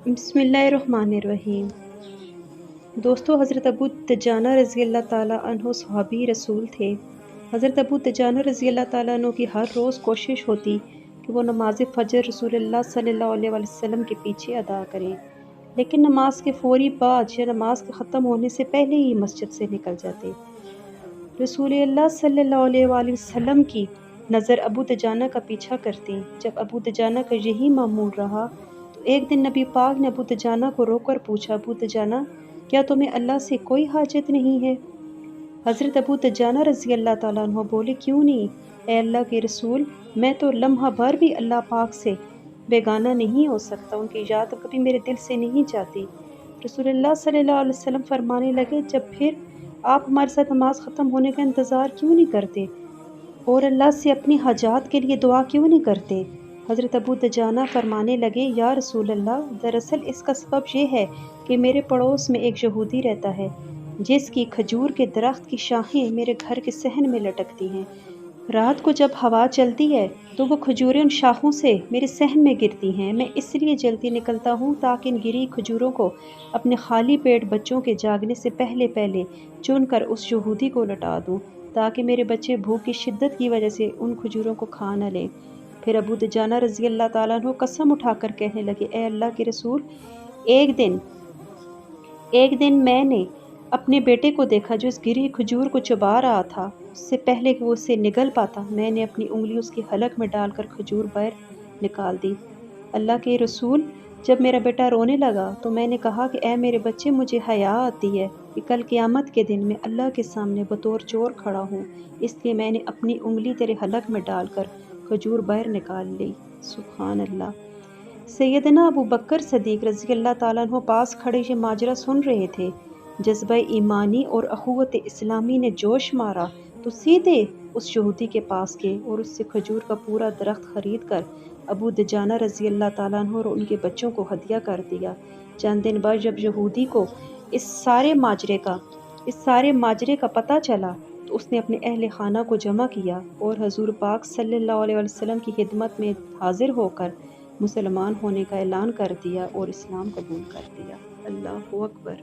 बिस्मिल्लाहिर्रहमानिर्रहीम। दोस्तों, हज़रत अबू दुजाना रज़ी अल्लाह ताला अन्हो सहाबी रसूल थे। हज़रत अबू दुजाना रज़ी अल्लाह ताला अन्हो की हर रोज़ कोशिश होती कि वो नमाज़ फ़जर रसूलुल्लाह सल्लल्लाहु अलैहि वसल्लम के पीछे अदा करें, लेकिन नमाज के फ़ौरी बाद या नमाज के ख़त्म होने से पहले ही मस्जिद से निकल जाते। रसूलुल्लाह सल्लल्लाहु अलैहि वसल्लम की नज़र अबू दुजाना का पीछा करती। जब अबू दुजाना का यही मामूल रहा तो एक दिन नबी पाक ने अबू दुजाना को रोककर पूछा, अबू दुजाना, क्या तुम्हें अल्लाह से कोई हाजत नहीं है? हज़रत अबू दुजाना रज़ी अल्लाह ताला अन्हो बोले, क्यों नहीं ए अल्लाह के रसूल, मैं तो लम्हा भर भी अल्लाह पाक से बेगाना नहीं हो सकता, उनकी याद कभी मेरे दिल से नहीं जाती। रसूलुल्लाह सल्लल्लाहु अलैहि वसल्लम फरमाने लगे, जब फिर आप हमारे साथ नमाज ख़त्म होने का इंतज़ार क्यों नहीं करते और अल्लाह से अपनी हाजात के लिए दुआ क्यों नहीं करते? हज़रत अबू दुजाना फरमाने लगे, या रसूल अल्लाह, दरअसल इसका सबब ये है कि मेरे पड़ोस में एक यहूदी रहता है जिसकी खजूर के दरख्त की शाखें मेरे घर के सहन में लटकती हैं। रात को जब हवा चलती है तो वो खजूरें उन शाखों से मेरे सहन में गिरती हैं। मैं इसलिए जल्दी निकलता हूँ ताकि इन गिरी खजूरों को अपने खाली पेट बच्चों के जागने से पहले पहले चुनकर उस यहूदी को लौटा दूँ, ताकि मेरे बच्चे भूख की शिद्दत की वजह से उन खजूरों को खा न लें। फिर अबू दुजाना रज़ी अल्लाह ताला अन्हु कसम उठाकर कहने लगे, ए अल्लाह के रसूल, एक दिन मैंने अपने बेटे को देखा जो इस गिरी खजूर को चबा रहा था। उससे पहले कि वो उसे निगल पाता, मैंने अपनी उंगली उसकी हलक में डालकर खजूर बाहर निकाल दी। अल्लाह के रसूल, जब मेरा बेटा रोने लगा तो मैंने कहा कि ए मेरे बच्चे, मुझे हया आती है कि कल क़यामत के दिन मैं अल्लाह के सामने बतौर चोर खड़ा हूँ, इसलिए मैंने अपनी उंगली तेरे हलक में डालकर खजूर बाहर निकाल ली। सुभान अल्लाह। सैयदना अबू बकर सदीक रज़ी अल्लाह ताला अन्हु पास खड़े ये माजरा सुन रहे थे। जज्बा ईमानी और अखुवत इस्लामी ने जोश मारा तो सीधे उस यहूदी के पास गए और उससे खजूर का पूरा दरख्त खरीद कर अबू दुजाना रज़ी अल्लाह ताला अन्हु और उनके बच्चों को हदिया कर दिया। चंद दिन बाद जब यहूदी को इस सारे माजरे का पता चला तो उसने अपने अहले खाना को जमा किया और हजूर पाक सल्लल्लाहु अलैहि वसल्लम की खिदमत में हाजिर होकर मुसलमान होने का ऐलान कर दिया और इस्लाम कबूल कर दिया। अल्लाहु अकबर।